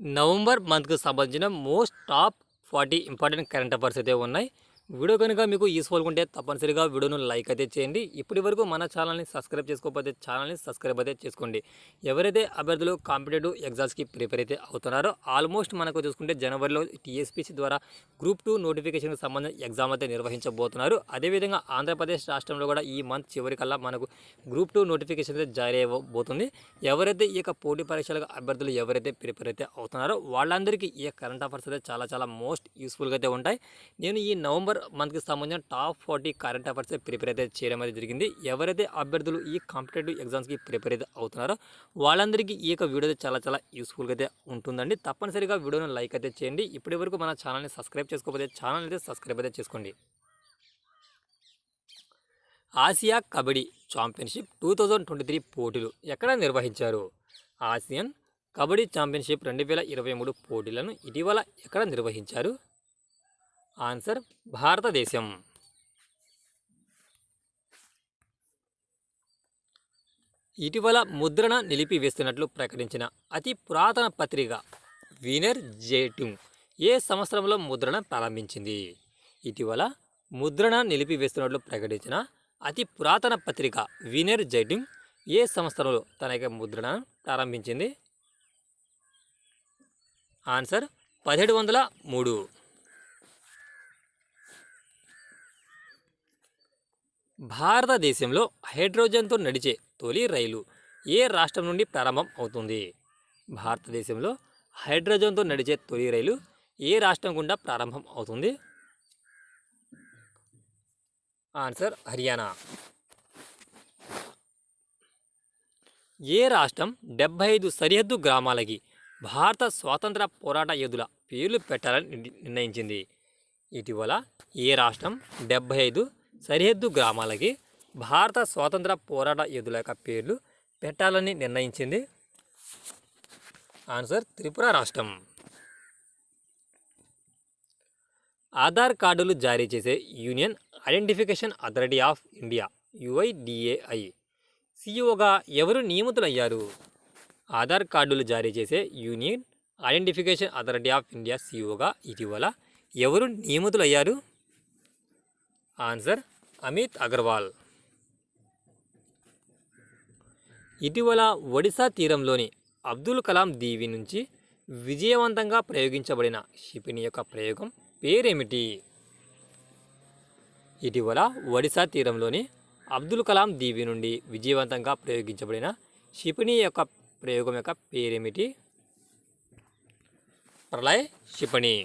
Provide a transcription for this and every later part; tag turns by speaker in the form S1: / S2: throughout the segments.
S1: November మంత్‌కి సంబంధించిన most top 40 important current affairs అయితే ఉన్నాయి. వీడియో కనుక మీకు యూస్‌ఫుల్‌గా ఉంటే తప్పనిసరిగా వీడియోను లైక్ అయితే చేయండి. ఇప్పటివరకు మన ఛానల్‌ని సబ్స్క్రైబ్ చేసుకోకపోతే ఛానల్‌ని సబ్స్క్రైబ్ అయితే చేసుకోండి. ఎవరైతే అభ్యర్థులు కాంపిటేటివ్ ఎగ్జామ్స్‌కి ప్రిపేర్ అయితే అవుతున్నారో ఆల్మోస్ట్ మనకు చూసుకుంటే జనవరిలో టీఎస్పీసీ ద్వారా గ్రూప్ 2 నోటిఫికేషన్‌కి సంబంధించిన ఎగ్జామ్ అయితే నిర్వహించబోతున్నారు. అదేవిధంగా ఆంధ్రప్రదేశ్ రాష్ట్రంలో కూడా ఈ మంత్ చివరికల్లా మనకు గ్రూప్ 2 నోటిఫికేషన్ అయితే జారీ అవ్వబోతుంది. ఎవరైతే ఈ యొక్క పోటీ పరీక్షలకు అభ్యర్థులు ఎవరైతే ప్రిపేర్ అయితే అవుతున్నారో వాళ్ళందరికీ ఈ కరెంట్ అఫైర్స్ అయితే చాలా మోస్ట్ యూస్ఫుల్గా అయితే ఉంటాయి. నేను ఈ నవంబర్ మంత్కి సంబంధించిన టాప్ 40 కరెంట్ అఫైర్స్ ప్రిపేర్ అయితే చేయడం అయితే జరిగింది. ఎవరైతే అభ్యర్థులు ఈ కాంపిటేటివ్ ఎగ్జామ్స్కి ప్రిపేర్ అయితే అవుతున్నారో వాళ్ళందరికీ ఈ యొక్క వీడియో చాలా యూస్ఫుల్గా అయితే ఉంటుందండి. తప్పనిసరిగా వీడియోను లైక్ అయితే చేయండి. ఇప్పటి వరకు మన ఛానల్ని సబ్స్క్రైబ్ చేసుకోకపోతే ఛానల్ అయితే సబ్స్క్రైబ్ అయితే చేసుకోండి. ఆసియా కబడ్డీ ఛాంపియన్షిప్ 2023 పోటీలు ఎక్కడ నిర్వహించారు? ఆసియన్ కబడ్డీ ఛాంపియన్షిప్ 2023 పోటీలను ఇటీవల ఎక్కడ నిర్వహించారు? ఆన్సర్ భారతదేశం. ఇటీవల ముద్రణ నిలిపివేస్తున్నట్లు ప్రకటించిన అతి పురాతన పత్రిక వినర్ జేటింగ్ ఏ సంవత్సరంలో ముద్రణ ప్రారంభించింది? ఇటీవల ముద్రణ నిలిపివేస్తున్నట్లు ప్రకటించిన అతి పురాతన పత్రిక వినర్ జైటింగ్ ఏ సంవత్సరంలో తన యొక్క ముద్రణ ప్రారంభించింది? ఆన్సర్ 1703. భారతదేశంలో హైడ్రోజన్తో నడిచే తొలి రైలు ఏ రాష్ట్రం నుండి ప్రారంభం అవుతుంది? భారతదేశంలో హైడ్రోజన్తో నడిచే తొలి రైలు ఏ రాష్ట్రం గుండా ప్రారంభం అవుతుంది? ఆన్సర్ హర్యానా. ఏ రాష్ట్రం 75 సరిహద్దు గ్రామాలకి భారత స్వాతంత్ర పోరాట యోధుల పేర్లు పెట్టాలని నిర్ణయించింది? ఇటీవల ఏ రాష్ట్రం 75 సరిహద్దు గ్రామాలకి భారత స్వాతంత్ర పోరాట యోధుల యొక్క పేర్లు పెట్టాలని నిర్ణయించింది? ఆన్సర్ త్రిపుర రాష్ట్రం. ఆధార్ కార్డులు జారీ చేసే union identification authority of India UIDAI సిఇఓగా ఎవరు నియమితులయ్యారు? ఆధార్ కార్డులు జారీ చేసే union identification authority of India సిఇఓగా ఇటీవల ఎవరు నియమితులయ్యారు? ఆన్సర్ అమిత్ అగర్వాల్. ఇటీవల ఒడిశా తీరంలోని అబ్దుల్ కలాం దీవి నుంచి విజయవంతంగా ప్రయోగించబడిన క్షిపణి యొక్క ప్రయోగం పేరేమిటి? ఇటీవల ఒడిశా తీరంలోని అబ్దుల్ కలాం దీవి నుండి విజయవంతంగా ప్రయోగించబడిన క్షిపణి యొక్క ప్రయోగం యొక్క పేరేమిటి? ప్రళయ్ క్షిపణి.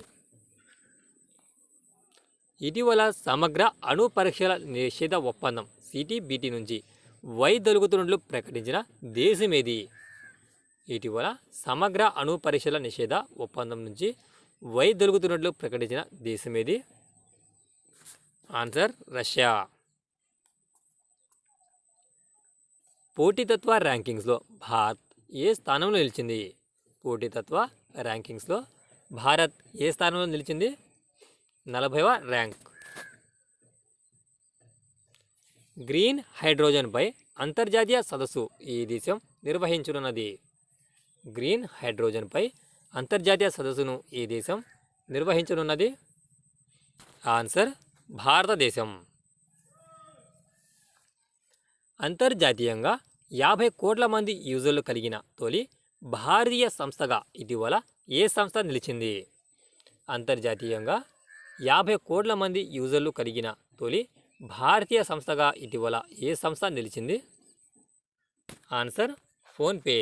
S1: ఇటీవల సమగ్ర అణు పరీక్షల నిషేధ ఒప్పందం CTBT నుంచి వైదొలుగుతున్నట్లు ప్రకటించిన దేశమేది? ఇటీవల సమగ్ర అణు పరీక్షల నిషేధ ఒప్పందం నుంచి వైదొలుగుతున్నట్లు ప్రకటించిన దేశమేది? Answer Russia. పోటీతత్వ ర్యాంకింగ్స్లో భారత్ ఏ స్థానంలో నిలిచింది? పోటీతత్వ ర్యాంకింగ్స్లో భారత్ ఏ స్థానంలో నిలిచింది? 40వ ర్యాంక్. గ్రీన్ హైడ్రోజన్పై అంతర్జాతీయ సదస్సు ఏ దేశం నిర్వహించనున్నది? గ్రీన్ హైడ్రోజన్పై అంతర్జాతీయ సదస్సును ఏ దేశం నిర్వహించనున్నది? ఆన్సర్ భారతదేశం. అంతర్జాతీయంగా 50 కోట్ల మంది యూజర్లు కలిగిన తొలి భారతీయ సంస్థగా ఇటీవల ఏ సంస్థ నిలిచింది? అంతర్జాతీయంగా 50 కోట్ల మంది యూజర్లు కలిగిన తొలి భారతీయ సంస్థగా ఇటీవల ఏ సంస్థ నిలిచింది? Answer PhonePe.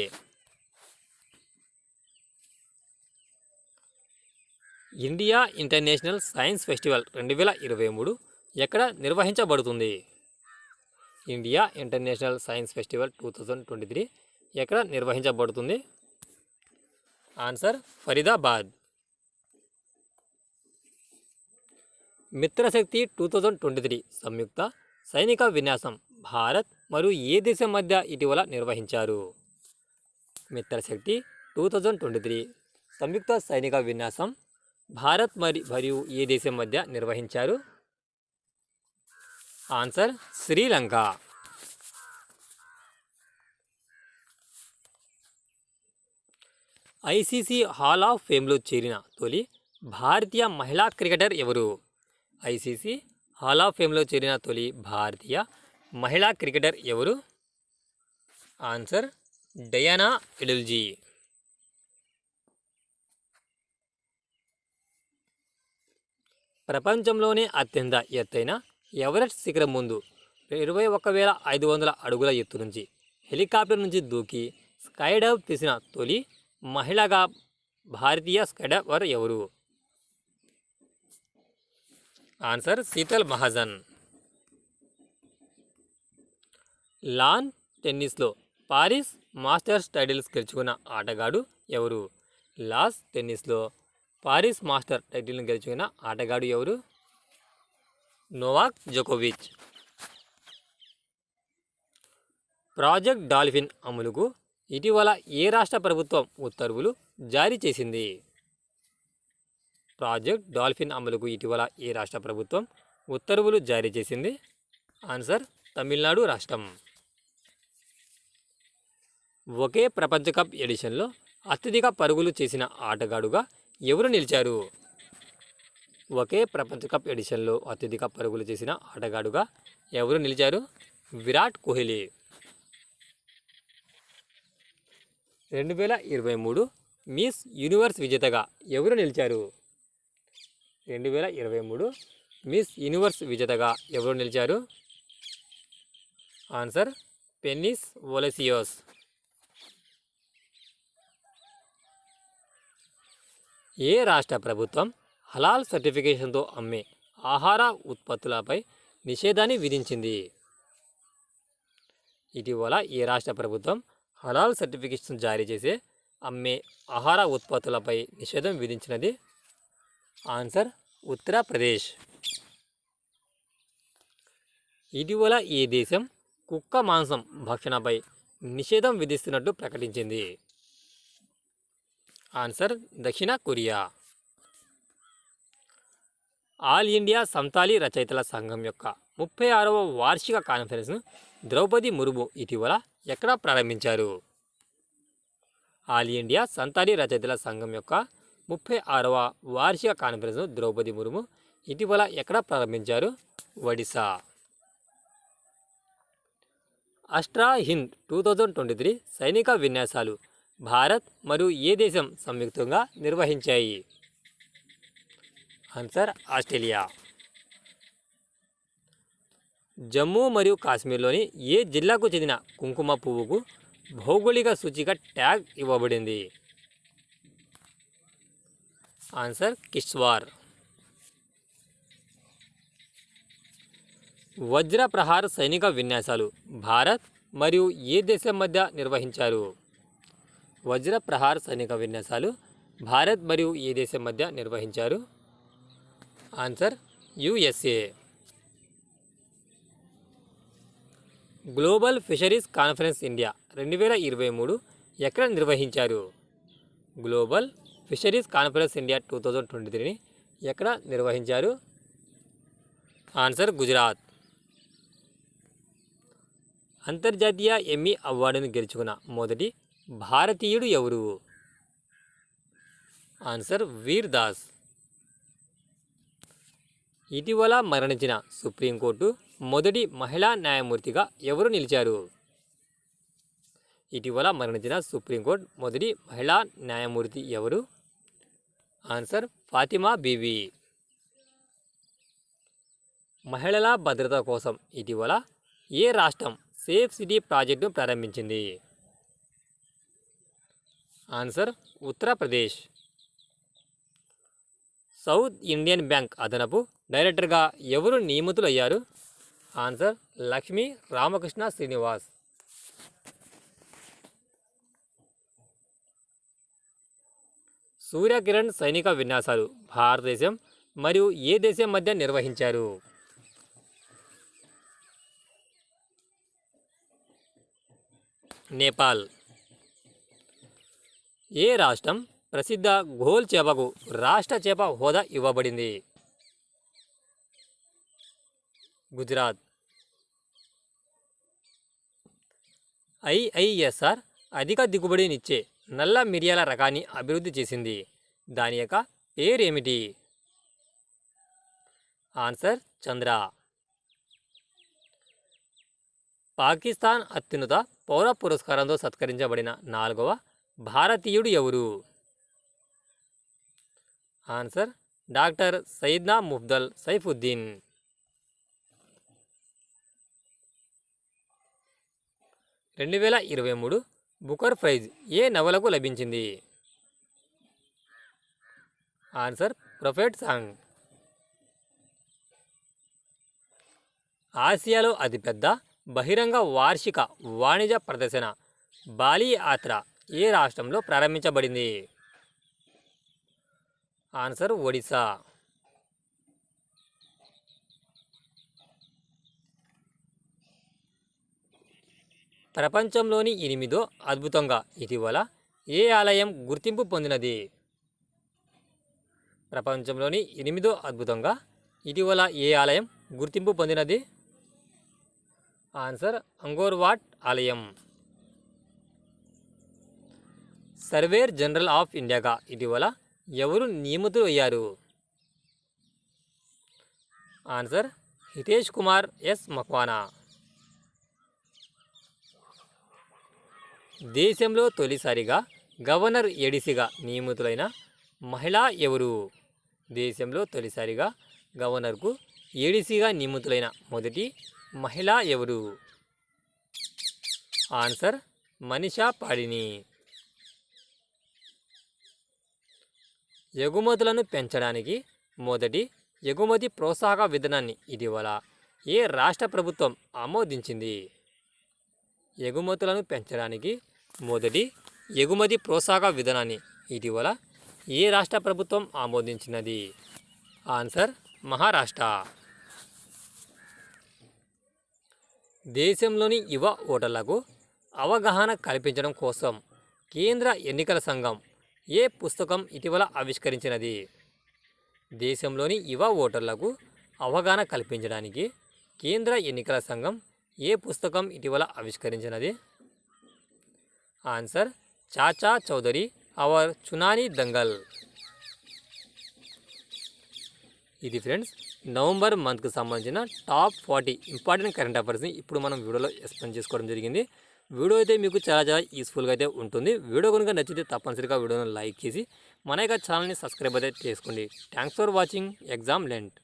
S1: India international science festival 2023 ఎక్కడ నిర్వహించబడుతుంది? ఇండియా ఇంటర్నేషనల్ సైన్స్ ఫెస్టివల్ 2023 ఎక్కడ నిర్వహించబడుతుంది? ఆన్సర్ ఫరీదాబాద్. మిత్రశక్తి 2023 సంయుక్త సైనిక విన్యాసం భారత్ మరియు ఏ దేశం మధ్య ఇటీవల నిర్వహించారు? మిత్రశక్తి 2023 సంయుక్త సైనిక విన్యాసం భారత్ మరియు ఏ దేశం మధ్య నిర్వహించారు? Answer Sri Lanka. ICC hall of ఫేమ్లో చేరిన తొలి భారతీయ మహిళా క్రికెటర్ ఎవరు? ఐసీసీ హాల్ ఆఫ్ ఫేమ్లో చేరిన తొలి భారతీయ మహిళా క్రికెటర్ ఎవరు? Answer Diana Edulji. ప్రపంచంలోనే అత్యంత ఎత్తైన ఎవరెస్ట్ శిఖరం ముందు 21,500 అడుగుల ఎత్తు నుంచి హెలికాప్టర్ నుంచి దూకి స్కైడైవ్ తీసిన తొలి మహిళగా భారతీయ స్కైడైవర్ ఎవరు? ఆన్సర్ శీతల్ మహాజన్. లాన్ టెన్నిస్లో పారిస్ మాస్టర్స్ టైటిల్స్ గెలుచుకున్న ఆటగాడు ఎవరు? లాస్ టెన్నిస్లో పారిస్ మాస్టర్ టైటిల్ని గెలుచుకున్న ఆటగాడు ఎవరు? నోవాక్ జోకోవిచ్. ప్రాజెక్ట్ డాల్ఫిన్ అమలుకు ఇటీవల ఏ రాష్ట్ర ప్రభుత్వం ఉత్తర్వులు జారీ చేసింది? ప్రాజెక్ట్ డాల్ఫిన్ అమలుకు ఇటీవల ఏ రాష్ట్ర ప్రభుత్వం ఉత్తర్వులు జారీ చేసింది? ఆన్సర్ తమిళనాడు రాష్ట్రం. ఒకే ప్రపంచ కప్ ఎడిషన్లో అత్యధిక పరుగులు చేసిన ఆటగాడుగా ఎవరు నిలిచారు? ఒకే ప్రపంచ కప్ ఎడిషన్లో అత్యధిక పరుగులు చేసిన ఆటగాడుగా ఎవరు నిలిచారు? విరాట్ కోహ్లీ. 2023 మిస్ యూనివర్స్ విజేతగా ఎవరు నిలిచారు? 2023 మిస్ యూనివర్స్ విజేతగా ఎవరు నిలిచారు? ఆన్సర్ పెన్నిస్ వోలసియోస్. ఏ రాష్ట్ర ప్రభుత్వం హలాల్ సర్టిఫికేషన్తో అమ్మే ఆహార ఉత్పత్తులపై నిషేధాన్ని విధించింది? ఇటీవల ఏ రాష్ట్ర ప్రభుత్వం హలాల్ సర్టిఫికేషన్ జారీ చేసే అమ్మే ఆహార ఉత్పత్తులపై నిషేధం విధించినది? ఆన్సర్ ఉత్తరప్రదేశ్. ఇటీవల ఏ దేశం కుక్క మాంసం భక్షణపై నిషేధం విధిస్తున్నట్టు ప్రకటించింది? ఆన్సర్ దక్షిణ కొరియా. ఆల్ ఇండియా సంతాలీ రచయితల సంఘం యొక్క 36వ వార్షిక కాన్ఫరెన్స్ను ద్రౌపది ముర్ము ఇటీవల ఎక్కడ ప్రారంభించారు? ఆల్ ఇండియా సంతాలీ రచయితల సంఘం యొక్క 36వ వార్షిక కాన్ఫరెన్స్ను ద్రౌపది ముర్ము ఇటీవల ఎక్కడ ప్రారంభించారు? ఒడిశా. అస్ట్రా హింద్ 2023 సైనిక విన్యాసాలు భారత్ మరియు ఏ దేశం సంయుక్తంగా నిర్వహించాయి? Answer Australia. జమ్మూ మరియు కాశ్మీర్లోని ఏ జిల్లాకు చెందిన కుంకుమ పువ్వుకు భౌగోళిక సూచిక ట్యాగ్ ఇవ్వబడింది? ఆన్సర్ కిష్వార్. వజ్ర ప్రహార్ సైనిక విన్యాసాలు భారత్ మరియు ఏ దేశం మధ్య నిర్వహించారు? వజ్ర ప్రహార్ సైనిక విన్యాసాలు భారత్ మరియు ఏ దేశం మధ్య నిర్వహించారు? Answer USA. Global fisheries conference India 2023 ఎక్కడ నిర్వహించారు? గ్లోబల్ ఫిషరీస్ కాన్ఫరెన్స్ ఇండియా 2023ని ఎక్కడ నిర్వహించారు? ఆన్సర్ గుజరాత్. అంతర్జాతీయ ఎమ్మీ అవార్డును గెలుచుకున్న మొదటి భారతీయుడు ఎవరు? ఆన్సర్ వీర్ దాస్. ఇటీవల మరణించిన సుప్రీంకోర్టు మొదటి మహిళా న్యాయమూర్తిగా ఎవరు నిలిచారు? ఇటీవల మరణించిన సుప్రీంకోర్టు మొదటి మహిళా న్యాయమూర్తి ఎవరు? ఆన్సర్ ఫాతిమా బీవీ. మహిళల భద్రత కోసం ఇటీవల ఏ రాష్ట్రం సేఫ్ సిటీ ప్రాజెక్టును ప్రారంభించింది? Answer Uttar Pradesh. South Indian bank అదనపు డైరెక్టర్గా ఎవరు నియమితులయ్యారు? ఆన్సర్ లక్ష్మీ రామకృష్ణ శ్రీనివాస్. సూర్యకిరణ్ సైనిక విన్యాసాలు భారతదేశం మరియు ఏ దేశం మధ్య నిర్వహించారు? నేపాల్. ఏ రాష్ట్రం ప్రసిద్ధ ఘోల్ చేపకు రాష్ట్ర చేప హోదా ఇవ్వబడింది? గుజరాత్. ఐఐఎస్ఆర్ అధిక దిగుబడినిచ్చే నల్ల మిరియాల రకాన్ని అభివృద్ధి చేసింది? దాని యొక్క పేరేమిటి? ఆన్సర్ చంద్ర. పాకిస్తాన్ అత్యున్నత పౌర పురస్కారంతో సత్కరించబడిన 4వ భారతీయుడు ఎవరు? Answer doctor Syedna Mufaddal Saifuddin. 2023 Booker prize ఏ నవలకు లభించింది? Answer prophet song. ఆసియాలో అతిపెద్ద బహిరంగ వార్షిక వాణిజ్య ప్రదర్శన బాలి యాత్ర ఏ రాష్ట్రంలో ప్రారంభించబడింది? ఆన్సర్ ఒడిశా. ప్రపంచంలోని 8వ అద్భుతంగా ఇటీవల ఏ ఆలయం గుర్తింపు పొందినది? ప్రపంచంలోని 8వ అద్భుతంగా ఇటీవల ఏ ఆలయం గుర్తింపు పొందినది? ఆన్సర్ అంగోర్ వాట్ ఆలయం. సర్వేర్ జనరల్ ఆఫ్ ఇండియాగా ఇటీవల ఎవరు నియమితులయ్యారు? Answer Hitesh Kumar S Makwana. దేశంలో తొలిసారిగా గవర్నర్ ఏడీసీగా నియమితులైన మహిళ ఎవరు? దేశంలో తొలిసారిగా గవర్నర్కు ఏడీసీగా నియమితులైన మొదటి మహిళ ఎవరు? ఆన్సర్ మనీషా పాడిని. ఎగుమతులను పెంచడానికి మొదటి ఎగుమతి ప్రోత్సాహక విధానాన్ని ఇటీవల ఏ రాష్ట్ర ప్రభుత్వం ఆమోదించింది? ఎగుమతులను పెంచడానికి మొదటి ఎగుమతి ప్రోత్సాహక విధానాన్ని ఇటీవల ఏ రాష్ట్ర ప్రభుత్వం ఆమోదించినది? ఆన్సర్ మహారాష్ట్ర. దేశంలోని యువ ఓటర్లకు అవగాహన కల్పించడం కోసం కేంద్ర ఎన్నికల సంఘం ఏ పుస్తకం ఇటీవల ఆవిష్కరించినది? దేశంలోని యువ ఓటర్లకు అవగాహన కల్పించడానికి కేంద్ర ఎన్నికల సంఘం ఏ పుస్తకం ఇటీవల ఆవిష్కరించినది? ఆన్సర్ చాచా చౌదరి అవర్ చునానీ దంగల్. ఇది ఫ్రెండ్స్ నవంబర్ మంత్కి సంబంధించిన టాప్ 40 ఇంపార్టెంట్ కరెంట్ అఫైర్స్ని ఇప్పుడు మనం వీడియోలో ఎక్స్ప్లెయిన్ చేసుకోవడం జరిగింది. వీడియో అయితే మీకు చాలా యూస్ఫుల్గా అయితే ఉంటుంది. వీడియో కనుక నచ్చితే తప్పనిసరిగా వీడియోను లైక్ చేసి మన యొక్క ఛానల్ని సబ్స్క్రైబ్ అయితే చేసుకోండి. Thanks for watching exam Lent.